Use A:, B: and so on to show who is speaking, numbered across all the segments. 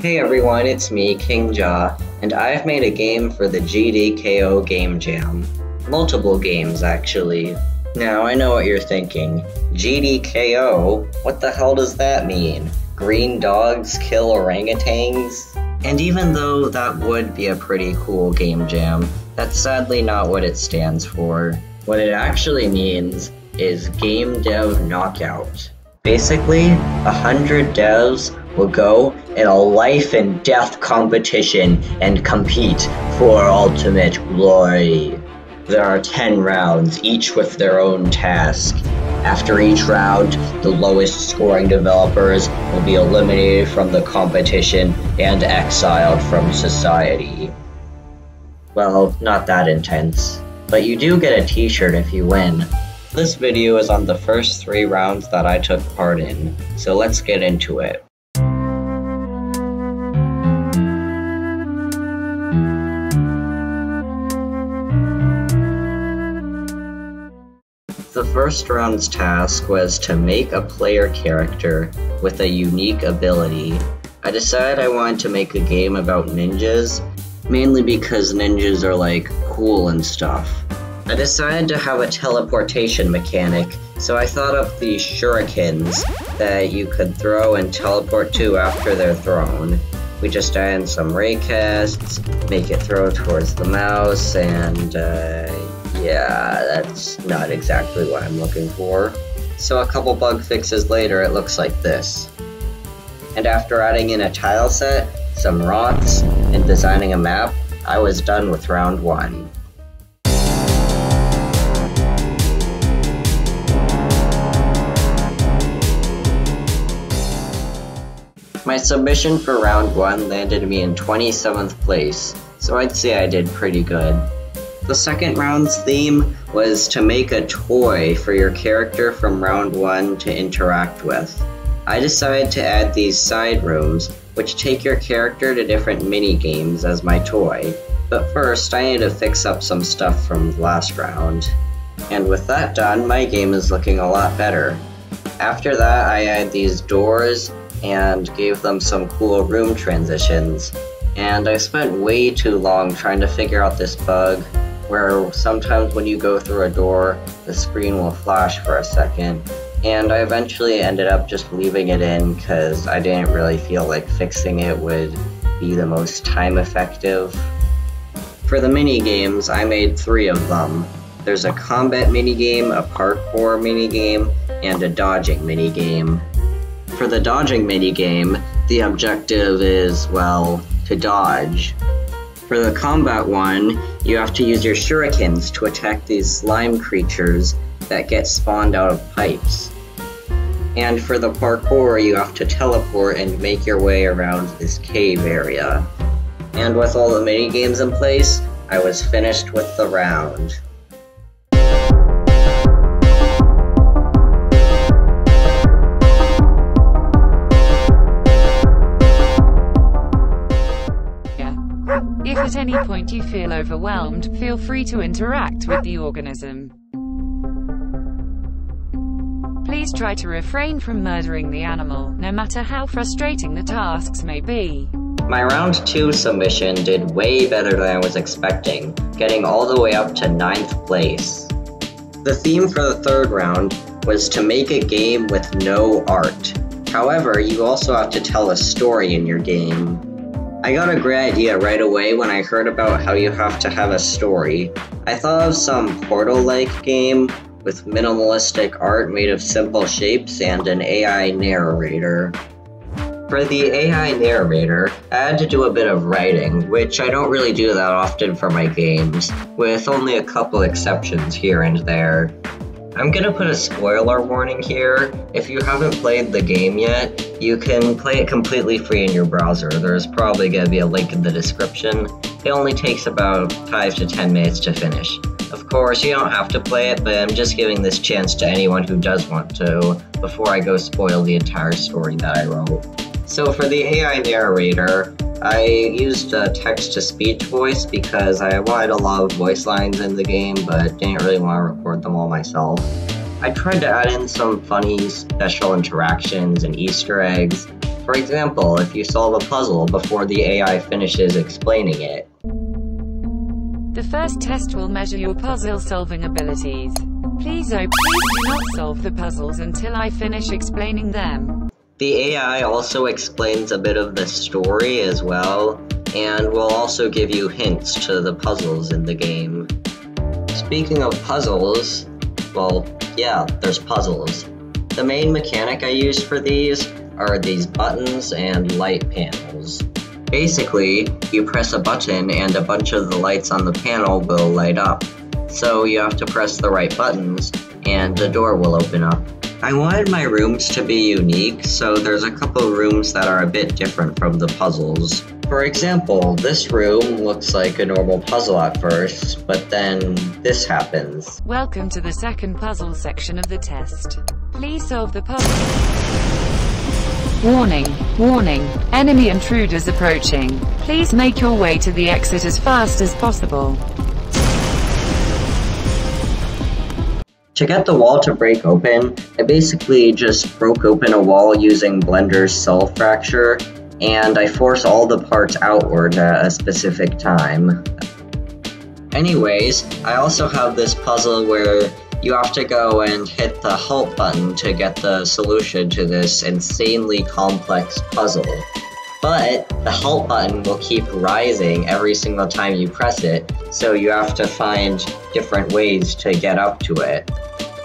A: Hey everyone, it's me, King Jaw, and I've made a game for the GDKO Game Jam. Multiple games, actually. Now, I know what you're thinking. GDKO? What the hell does that mean? Green dogs kill orangutans? And even though that would be a pretty cool game jam, that's sadly not what it stands for. What it actually means is Game Dev Knockout. Basically, 100 devs will go in a life and death competition and compete for ultimate glory. There are 10 rounds, each with their own task. After each round, the lowest scoring developers will be eliminated from the competition and exiled from society. Well, not that intense, but you do get a t-shirt if you win. This video is on the first 3 rounds that I took part in, so let's get into it. The first round's task was to make a player character with a unique ability. I decided I wanted to make a game about ninjas, mainly because ninjas are like cool and stuff. I decided to have a teleportation mechanic, so I thought up these shurikens that you could throw and teleport to after they're thrown. We just add in some raycasts, make it throw towards the mouse, and yeah, that's not exactly what I'm looking for. So a couple bug fixes later, it looks like this. And after adding in a tile set, some rocks, and designing a map, I was done with round 1. My submission for round 1 landed me in 27th place, so I'd say I did pretty good. The second round's theme was to make a toy for your character from round 1 to interact with. I decided to add these side rooms, which take your character to different mini-games as my toy. But first, I need to fix up some stuff from the last round. And with that done, my game is looking a lot better. After that, I added these doors and gave them some cool room transitions. And I spent way too long trying to figure out this bug where sometimes when you go through a door, the screen will flash for a second. And I eventually ended up just leaving it in because I didn't really feel like fixing it would be the most time effective. For the mini-games, I made 3 of them. There's a combat minigame, a parkour minigame, and a dodging minigame. For the dodging minigame, the objective is, well, to dodge. For the combat one, you have to use your shurikens to attack these slime creatures that get spawned out of pipes. And for the parkour, you have to teleport and make your way around this cave area. And with all the minigames in place, I was finished with the round.
B: If at any point you feel overwhelmed, feel free to interact with the organism. Please try to refrain from murdering the animal, no matter how frustrating the tasks may be.
A: My round 2 submission did way better than I was expecting, getting all the way up to 9th place. The theme for the third round was to make a game with no art. However, you also have to tell a story in your game. I got a great idea right away when I heard about how you have to have a story. I thought of some Portal-like game with minimalistic art made of simple shapes and an AI narrator. For the AI narrator, I had to do a bit of writing, which I don't really do that often for my games, with only a couple exceptions here and there. I'm gonna put a spoiler warning here. If you haven't played the game yet, you can play it completely free in your browser. There's probably gonna be a link in the description. It only takes about 5 to 10 minutes to finish. Of course, you don't have to play it, but I'm just giving this chance to anyone who does want to, before I go spoil the entire story that I wrote. So for the AI narrator, I used a text-to-speech voice because I wanted a lot of voice lines in the game, but didn't really want to record them all myself. I tried to add in some funny special interactions and Easter eggs, For example, if you solve a puzzle before the AI finishes explaining it.
B: The first test will measure your puzzle-solving abilities. Please do not solve the puzzles until I finish explaining them.
A: The AI also explains a bit of the story as well, and will also give you hints to the puzzles in the game. Speaking of puzzles, well, yeah, there's puzzles. The main mechanic I use for these are these buttons and light panels. Basically, you press a button and a bunch of the lights on the panel will light up. So you have to press the right buttons and the door will open up. I wanted my rooms to be unique, so there's a couple rooms that are a bit different from the puzzles. For example, this room looks like a normal puzzle at first, but then this happens.
B: Welcome to the second puzzle section of the test. Please solve the puzzle. Warning, warning, enemy intruders approaching. Please make your way to the exit as fast as possible.
A: To get the wall to break open, I basically just broke open a wall using Blender's cell fracture, and I force all the parts outward at a specific time. Anyways, I also have this puzzle where you have to go and hit the halt button to get the solution to this insanely complex puzzle. But the halt button will keep rising every single time you press it, so you have to find different ways to get up to it.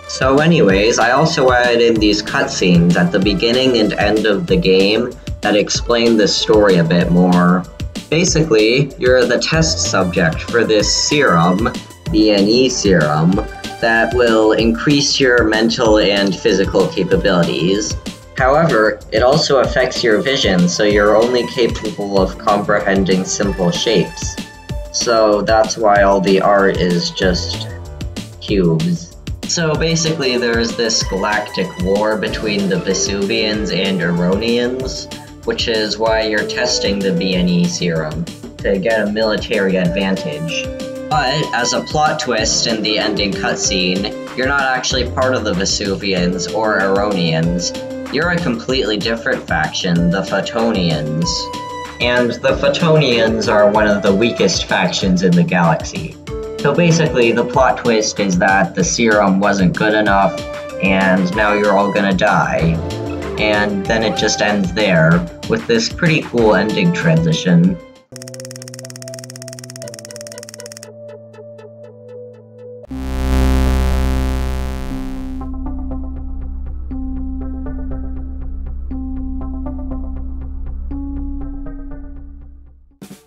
A: So anyways, I also added in these cutscenes at the beginning and end of the game that explain the story a bit more. Basically, you're the test subject for this serum, BNE Serum, that will increase your mental and physical capabilities. However, it also affects your vision, so you're only capable of comprehending simple shapes. So that's why all the art is just cubes. So basically there's this galactic war between the Vesuvians and Ironians, which is why you're testing the BNE Serum, to get a military advantage. But as a plot twist in the ending cutscene, you're not actually part of the Vesuvians or Ironians. You're a completely different faction, the Photonians. And the Photonians are one of the weakest factions in the galaxy. So basically, the plot twist is that the serum wasn't good enough, and now you're all gonna die. And then it just ends there, with this pretty cool ending transition.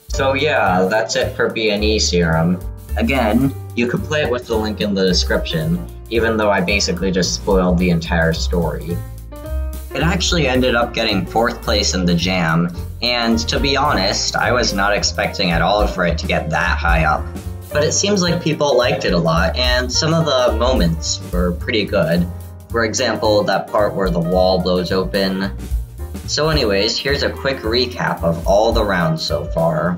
A: So yeah, that's it for BNE Serum. Again, you can play it with the link in the description, even though I basically just spoiled the entire story. It actually ended up getting 4th place in the jam, and to be honest, I was not expecting at all for it to get that high up. But it seems like people liked it a lot, and some of the moments were pretty good. For example, that part where the wall blows open. So anyways, here's a quick recap of all the rounds so far.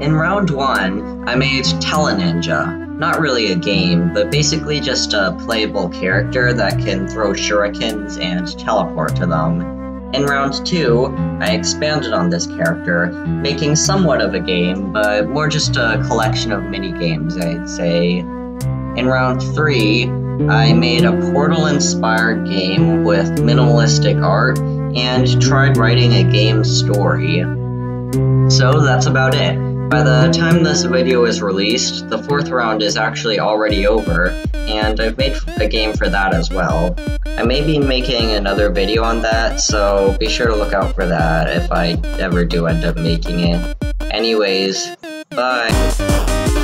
A: In round 1, I made Teleninja. Not really a game, but basically just a playable character that can throw shurikens and teleport to them. In round 2, I expanded on this character, making somewhat of a game, but more just a collection of mini-games, I'd say. In round 3, I made a Portal-inspired game with minimalistic art, and tried writing a game story. So that's about it. By the time this video is released, the 4th round is actually already over, and I've made a game for that as well. I may be making another video on that, so be sure to look out for that if I ever do end up making it. Anyways, bye!